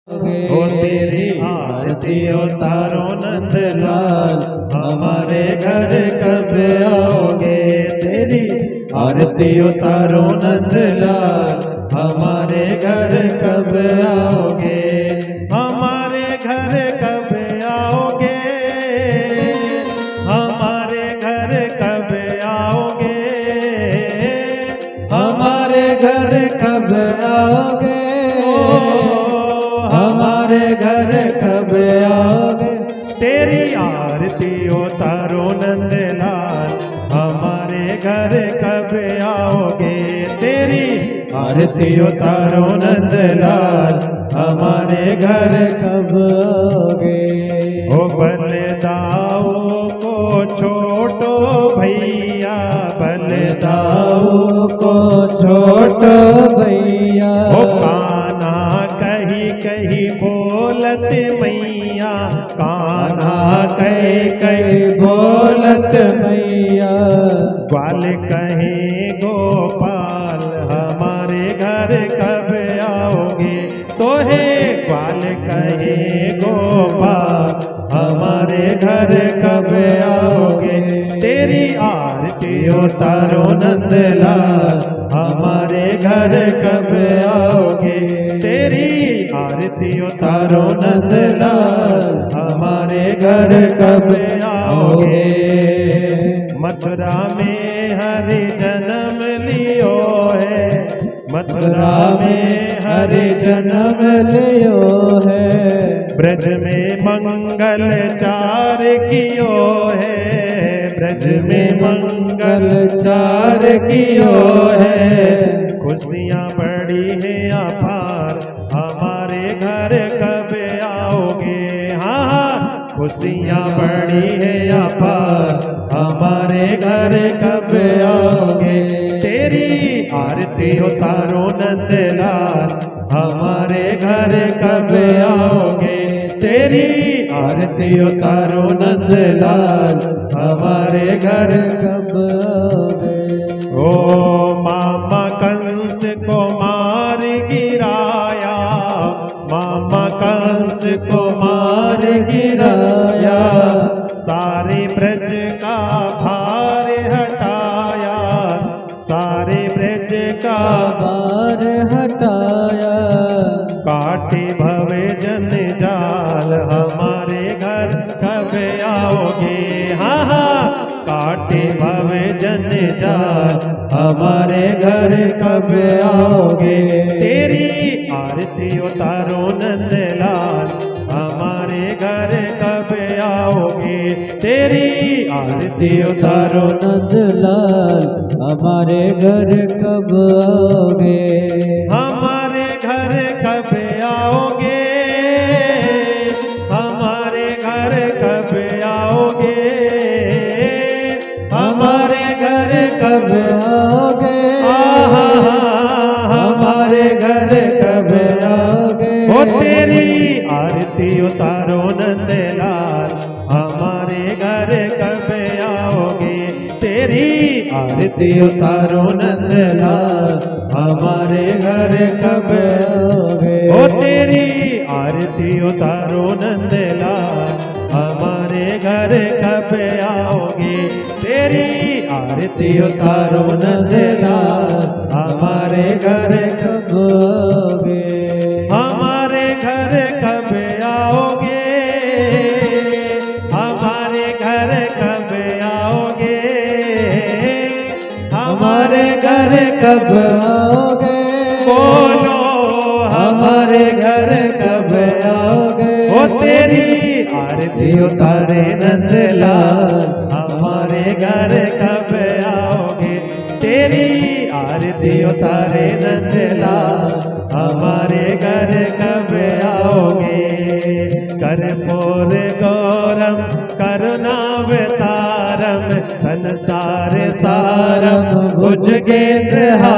हो तेरी आरती उतारो नंदलाल, हमारे घर कब आओगे। तेरी आरती उतारो नंदलाल, हमारे घर कब आओगे। हमारे घर कब आओगे, हमारे घर कब आओगे, हमारे घर कब आओगे, हमारे घर कब आओगे। तेरी आरती उतारो नंदलाल, हमारे घर कब आओगे। तेरी आरती उतारो नंदलाल, हमारे घर कब आओगे। ओ बलदाऊ को छोटो भैया, बलदाऊ को छोटो भैया, ओ कान्हा कही कही बोलत मैया, कान्हा कही कही बोलत मैया। ग्वाल कहे गोपाल, हमारे घर कब आओगे। तो हे ग्वाल कहे गोपाल, हमारे घर कब आओगे। तेरी आरती उतारो नंदलाल, हमारे घर कब आओगे। तेरी आरती उतारो नंदलाल, हमारे घर कब आओगे। मथुरा में हरि जन्म लियो है, मथुरा में हरि जन्म लियो है। ब्रज में मंगल चार कियो है, ब्रज में मंगल चार कियो है। खुशियाँ बड़ी है अपार, हमारे घर कब आओगे। हाँ, खुशियाँ बड़ी है अपार, हमारे घर कब आओगे। तेरी आरती उतारो नंदलाल, हमारे घर कब आओगे। तेरी आरती उतारो नंदलाल, हमारे घर कब आओगे। ओ मामा कंस को मार गिराया, मामा कंस को मार गिराया, सारे ब्रज का भार हटाया, सारे ब्रज का भार हटाया। काटे भवे जंजाल, हमारे घर कब आओगे। हाँ हाँ, काटे भवे जंजाल, हमारे घर कब आओगे। तेरी आरती उतारो नंदलाल, हमारे घर कब आओगे। तेरी आरती उतारो नंदलाल, हमारे घर कब आओगे। हमारे घर कब आओगे, हमारे घर कब आओगे, हमारे घर कब आओगे। हमारे घर कब आओगे। ओ तेरी आरती उतारो नंदलाल, हमारे घर कब आओगे। तेरी आरती उतारो नंदलाल, हमारे घर कब आओगे। ओ तेरी आरती उतारो नंदलाल, हमारे घर कब आओगे। तेरी आरती उतारो नंदलाल, हमारे घर कब आओगे। हमारे घर कब आओगे, हमारे घर कब आओगे, हमारे घर कब आओगे। बोलो हमारे घर कब आओगे। ओ तेरी आरती उतारे नंदलाल, हमारे घर कब आओगे। तेरी आरती उतारे नंदलाल, हमारे घर कब आओगे। कर्पूर गौरम करुणावतारम, संसार सारम भुजगेन्द्रहारम,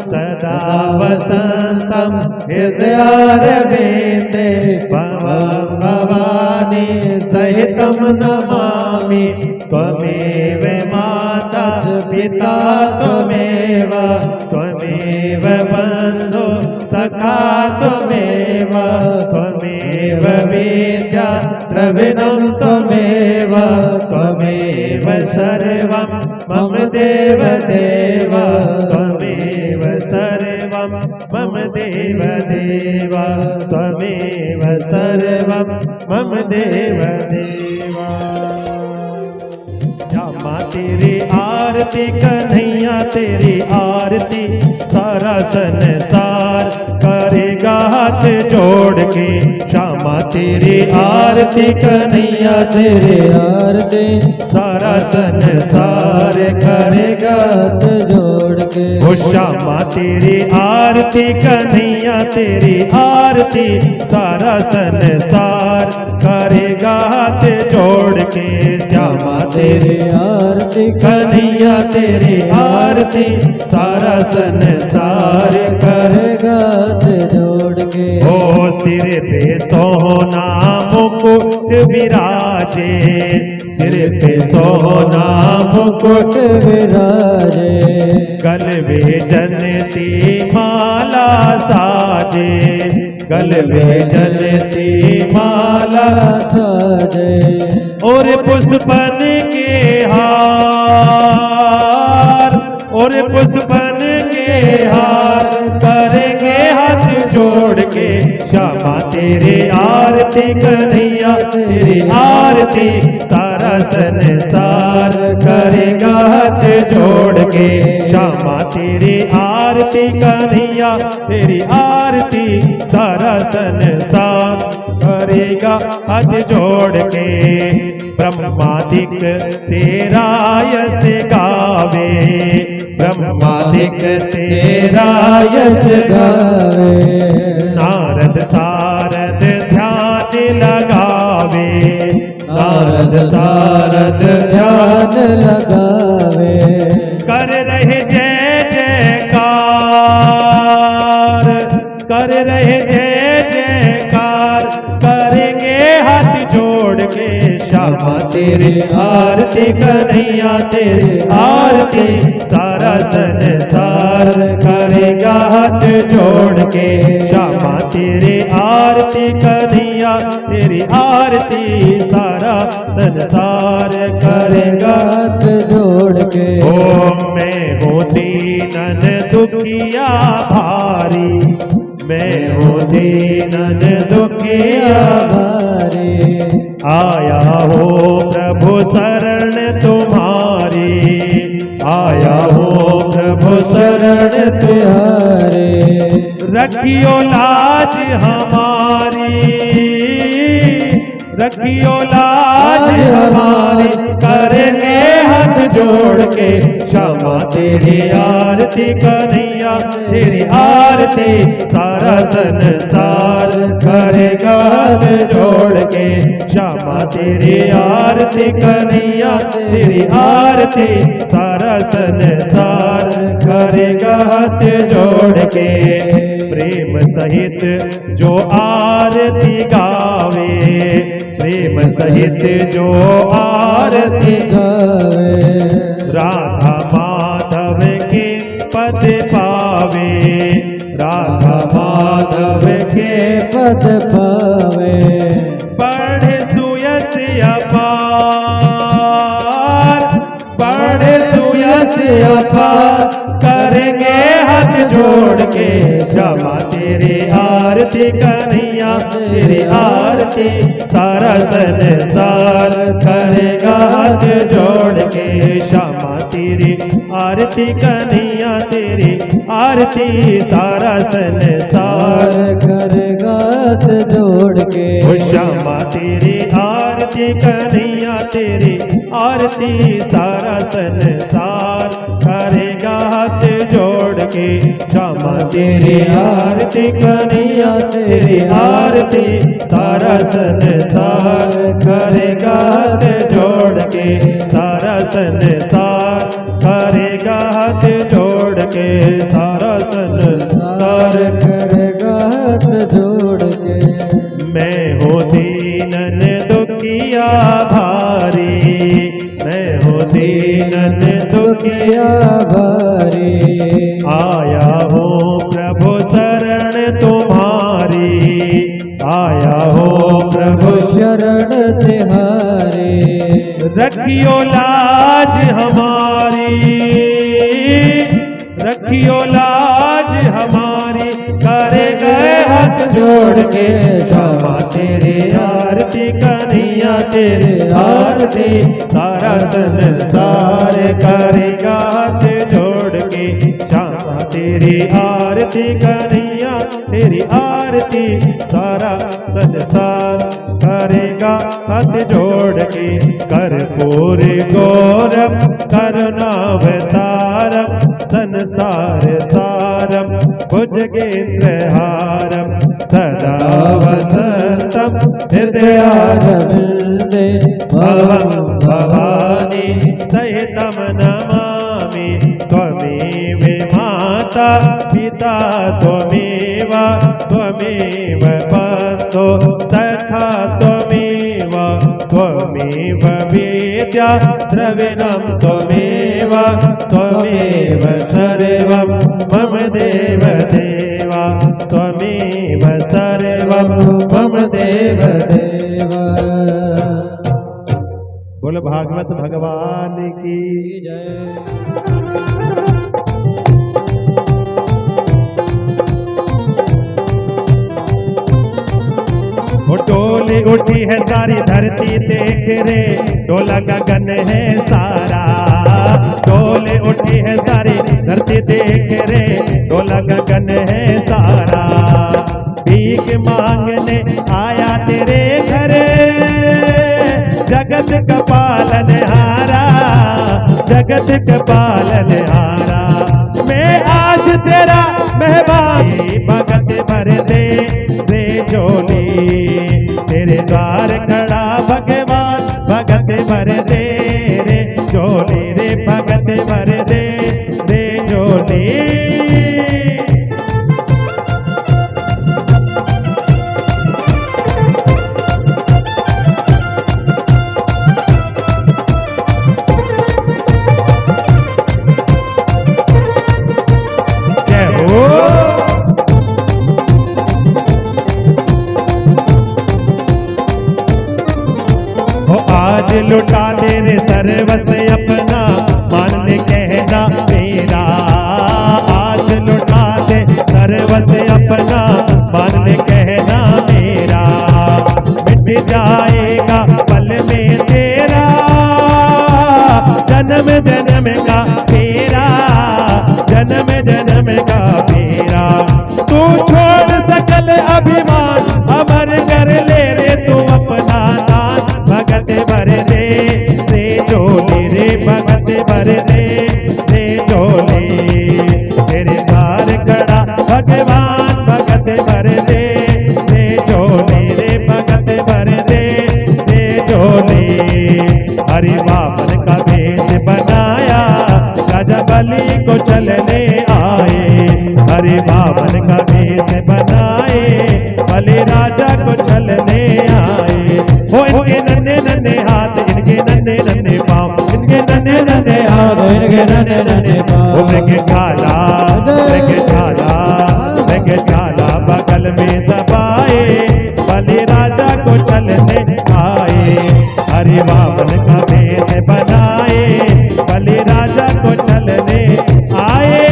सदा वसंतम हृदयारविंदे, भवानी सहितं नमामि। त्वमेव माता पिता त्वमेव, त्वमेव बन्धु सखा त्वमेव। त्वमेव वेद्या द्रविणं त्वमेव त्वमेव सर्वं मम देव देव त्वमेव सर्वं मम देव देव त्वमेव सर्वं मम देव देव। श्यामा तेरी आरती कन्हैया तेरी आरती सारा संसार करेगा हाथ जोड़ के। श्यामा तेरी आरती कन्हैया तेरी आरती सारा संसार करेगा हाथ जोड़ के। ओ श्यामा तेरी आरती कन्हैया तेरी आरती सारा संसार करेगा हाथ जोड़ के। श्यामा तेरी आरती कन्हैया तेरी आरती सारा संसार करेगा हाथ जोड़ के। ओ सिर पे सोना मुकुट विराजे सिर पे सोना मुकुट विराजे गलवे जनती माला साजे गलवे जलती माला साजे और पुष्पन के हार और पुष्पन के हार करेंगे हाथ जोड़ के। श्यामा तेरी आरती कन्हैया तेरी आरती सारा संसार करेगा हाथ जोड़ के। श्यामा तेरी आरती कन्हैया तेरी आरती सारा संसार करेगा हाथ जोड़ के। ब्रह्मादिक तेरा यश गावे ब्रह्मादिक तेरा यश गावे नारद सारद ध्यान लगावे नारद सारद ध्यान लगावे कर रहे जय जयकार कर रहे जय जयकार करेंगे हाथ जोड़ के। श्यामा तेरी आरती कन्हैया तेरी आरती सारा संसार करेगा हाथ जोड़ के। श्यामा तेरी आरती कन्हैया तेरी आरती सारा संसार करेगा हाथ जोड़ के। ओम मैं हूँ दीनन दुखिया भारी मैं हूँ दीनन दुखिया भारी आया हो प्रभु शरण तुम्हारी आया हो प्रभु शरण तुम्हारे रखियो लाज हमारी रखियो लाज हमारी करेंगे हाथ जोड़ के। श्यामा तेरी आरती कन्हैया तेरी आरती सारा संसार करेगा हाथ जोड़ के। श्यामा तेरी आरती कन्हैया तेरी आरती सारा संसार करेगा हाथ जोड़ के। प्रेम सहित जो आरती गावे प्रेम सहित जो आरती गावे राधा माधव के पद पावे राधा माधव के पद पावे पढ़े सुयस अपार पढ़े सुयस अपार करेंगे हाथ जोड़ के। श्यामा तेरी आरती कन्हैया तेरी आरती सारा संसार करेगा हाथ जोड़ के। श्यामा तेरी आरती कन्हैया तेरी आरती सारा संसार करेगा हाथ जोड़ के। श्यामा तेरी आरती कन्हैया तेरी आरती सारा संसार करेगा हाथ जोड़ के। श्यामा तेरी आरती कन्हैया तेरी आरती सारा संसार करेगा हाथ जोड़ के। सारा संसार करेगा हाथ जोड़ के सारा संसार करेगा हाथ जोड़ के। मैं हूँ दीनन दुखिया भारी मैं हूँ दीनन दुखिया भारी आया हूँ प्रभु शरण तुम्हारी आया हूँ प्रभु शरण तिहारी। रखियो लाज हमारी, रखियो लाज हमारी, करे गए हाथ जोड़ के क्षमा तेरी आरती कन्हैया तेरी आरती। सारा संसार करेगा हाथ जोड़ के क्षमा तेरी आरती कन्हैया तेरी आरती। सारा संसार करेगा हाथ जोड़ के। कर्पूर गौरम करुणावतारम संसार सारम भुजगेन्द्रहारम सदा वसंतम हृदयारविंदे भवं भवानी सहितं नमामि। त्वमेव माता पिता त्वमेव त्वमेव बन्धो सखा त्वमेव त्वमेव विद्या द्रविणं त्वमेव त्वमेव सर्वं मम देव देवा त्वमेव सर्वं मम देव देवा। बोल भागवत भगवान की जय। डोली उठी है सारी धरती देख रे, डोला गगन है सारा। डोली उठी है सारी धरती देख रे, डोला गगन है सारा। भीख मांगने आया तेरे घर जगत का पालनहारा, जगत का पालनहारा। मैं आज तेरा मेहमान भगत भर दे रे झोली, तेरे द्वार खड़ा भगवान भगत भर दे रे झोली रे भगत भर दे रे झोली। आज लुटा दे रे सर्वस अपना मान ले कहना मेरा। आज लुटा दे सर्वस अपना मान ले कहना मेरा। मिट जाएगा पल में तेरा जन्म जन्म का फेरा, जन्म जन्म का फेरा। तू छोड़ सकल अभिमान अमर कर ले रे तू अपना दान भगत भर दे रे झोली रे भगत भर दे रे झोली। तेरे द्वार खड़ा भगवान भगत भर दे रे झोली रे भगत भर दे रे झोली। हरि वामन का भेष बनाया राजा बलि को चलने आए। हरि वामन का भेष बनाए बलि राजा को चलने आए। ओ इनके नन्हे नन्हे हाथ इनके नन्हे नन्हे पाँव, इनके नन्हे नन्हे हाथ इनके नन्हे नन्हे पाँव। मृग छाला मृग छाला बगल में दबाए बलि राजा को चलने आए। हरि वामन का भेष बनाए बलि राजा को चलने आए।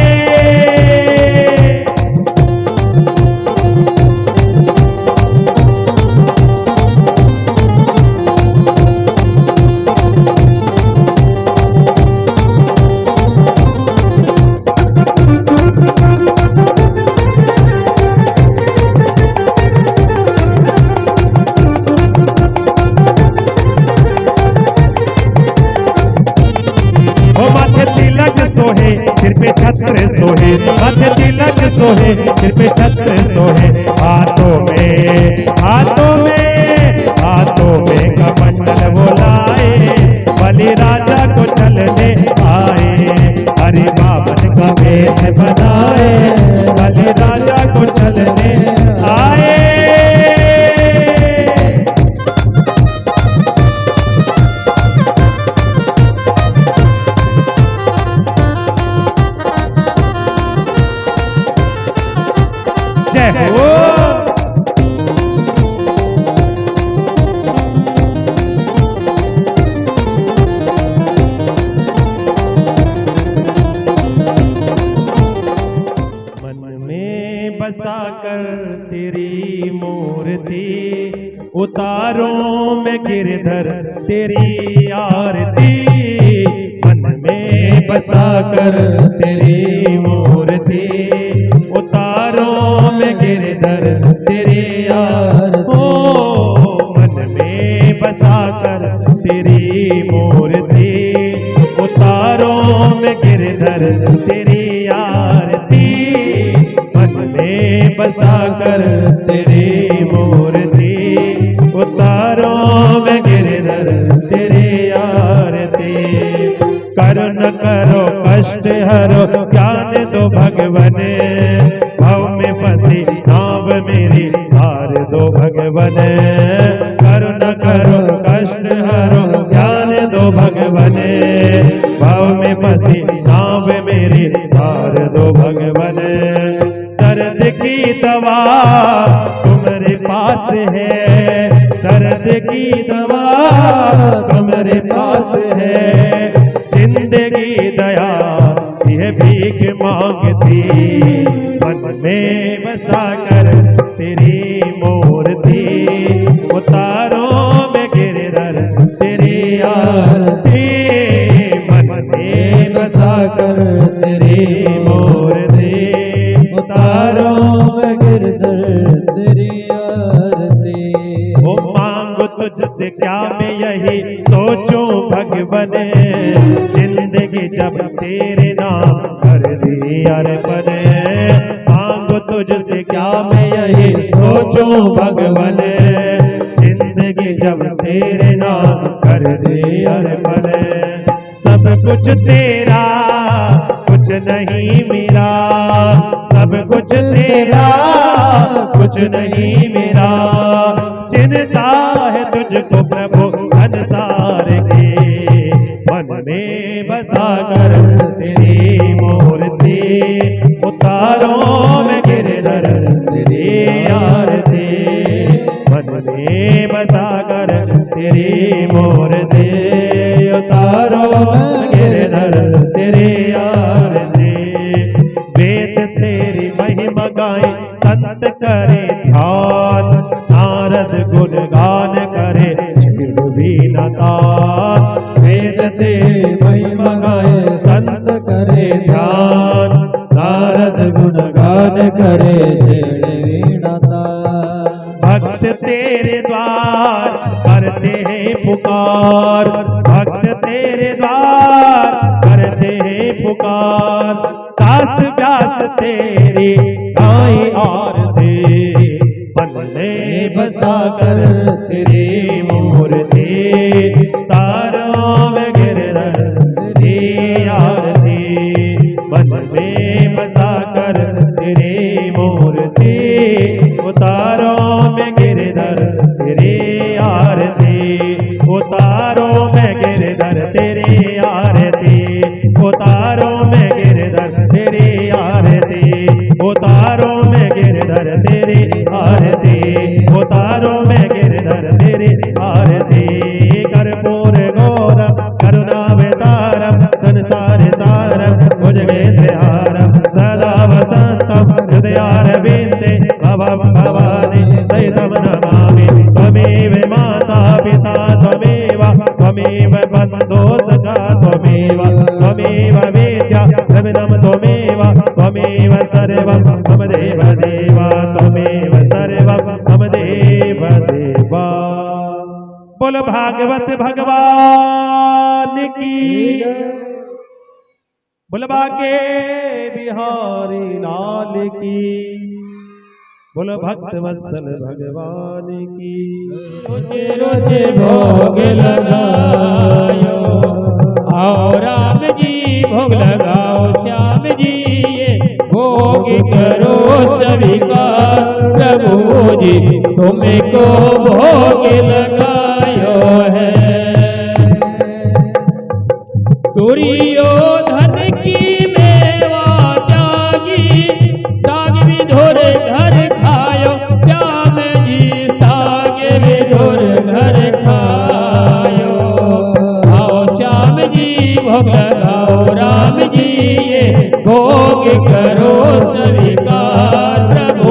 सिर पे छत्र सोहे, माथे तिलक सोहे, सिर पे छत्र सोहे। हाथों में कमंडल वो लाए बलि राजा को चलने आए। हरि वामन का भेष बनाए बलि राजा को चलने आए। जय हो। बसा कर तेरी मूर्ति, उतारूं मैं गिरधर तेरी आरती। मन में बसा कर तेरी मूर्ति, उतारूं मैं गिरधर तेरी आरती। ओ मन में बसा कर तेरी मूर्ति, उतारूं मैं गिरधर तेरी आरती। मन में बसा कर तेरी मूर्ति, उतारूं मैं गिरधर तेरी आरती। करो न करो कष्ट हरो ज्ञान दो भगवन, भव में फंसी नाव मेरी तार दो भगवन। करो न करो कष्ट हरो ज्ञान दो भगवन, भव में फंसी नाव मेरी तार दो भगवन। दर्द की दवा तुम्हारे पास है, दर्द की दवा तुम्हारे पास है। जिंदगी दया यह भीख मांगती, मन में बसा कर तेरी मूर्ति, उतारूं मैं गिरधर तेरी आरती। मन में बसा कर तेरी मूर्ति, उतारूं मैं गिरधर तेरी आरती। वो मांगो तुझसे क्या मैं यही सोचूं भगवन, जिंदगी जब तेरे नाम कर दी अर्पण। मांगो तुझसे क्या मैं यही सोचूं भगवन, जिंदगी जब तेरे नाम कर दी अर्पण। सब कुछ तेरा कुछ नहीं मेरा, सब कुछ तेरा कुछ नहीं मेरा। चिंता है तुझको प्रभु संसार की, मन में बसा कर तेरी मूर्ति, उतारूं मैं गिरधर तेरी आरती। मन में बसा कर तेरी मूर्ति, उतारूं मैं गिरधर तेरी आरती। वेद तेरी महिमा गाए संत करे ध्यान, नारद गुणगान करे छेड़ भी न तान। वेद तेरी महिमा गाए संत करे ध्यान, नारद गुणगान करे छेड़ वीणा तान। भक्त तेरे द्वार करते हैं पुकार, भक्त तेरे द्वार करते हैं पुकार। दास व्यास तेरी गाई आरती, मन में बसा कर तेरी मूर्ति, उतारूं मैं गिरधर तेरी आरती। मन में बसा कर तेरी मूर्ति, उतारूं मैं गिरधर तेरी आरती। उतारूं मैं गिरधर तेरी आरती, उतारूं मैं गिरधर तेरी आरती। उतारूं मैं गिरधर तेरी आरती, उतारूं मैं गिरधर तेरी आरती। कर्पूर गौरम करुणावतारम संसार सारम भुजगेन्द्रहारम सदा वसंतम हृदयारविंदे भवं भवानी सहितं नमामि। त्वमेव माता पिता त्वमेव, त्वमेव बन्धो सखा त्वमेव, त्वमेव विद्या द्रविणं त्वमेव, त्वमेव सर्वं मम देव देवा, त्वमेव सर्वं मम देव देवा। बोल भागवत भगवान की, बोल बाके बिहारी लाल की, बोल भक्त वत्सल भगवान की। रोजे रोजे भोग लगायो, आओ राम जी भोग लगाओ श्याम जी, ये भोग करो सभी का प्रभु जी तुमको भोग लगायो है। दुर्योधन की मेवा त्यागी, साग विधुर घर खायो श्याम जी, साग विधुर घर खायो। आओ श्याम जी भोग लगाओ राम जी, ये भोग करो सभी का प्रभु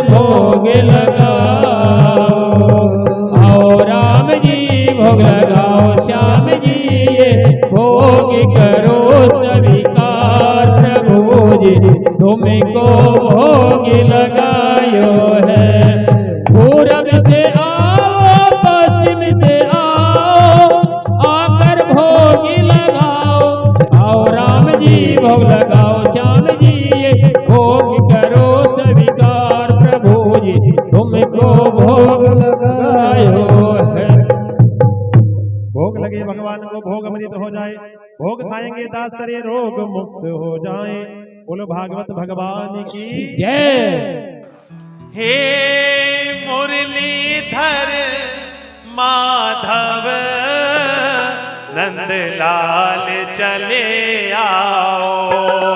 भोग लगाओ। आओ राम जी भोग लगाओ, श्याम जी ये भोग करो स्वीकार। प्रभु जी तुमको भोग लगायो है। पूरब से आओ पश्चिम से आओ, आकर भोग लगाओ। आओ राम जी भोग लगाओ, श्याम जी ये भोग करो स्वीकार। प्रभु जी तुमको भोग लगायो है। भोग लगे भगवान को, भोग अमृत हो जाए। भोग खाएंगे दास करे रोग मुक्त हो जाए। बोलो भागवत भगवान की जय। हे मुरलीधर माधव नंदलाल चले आओ।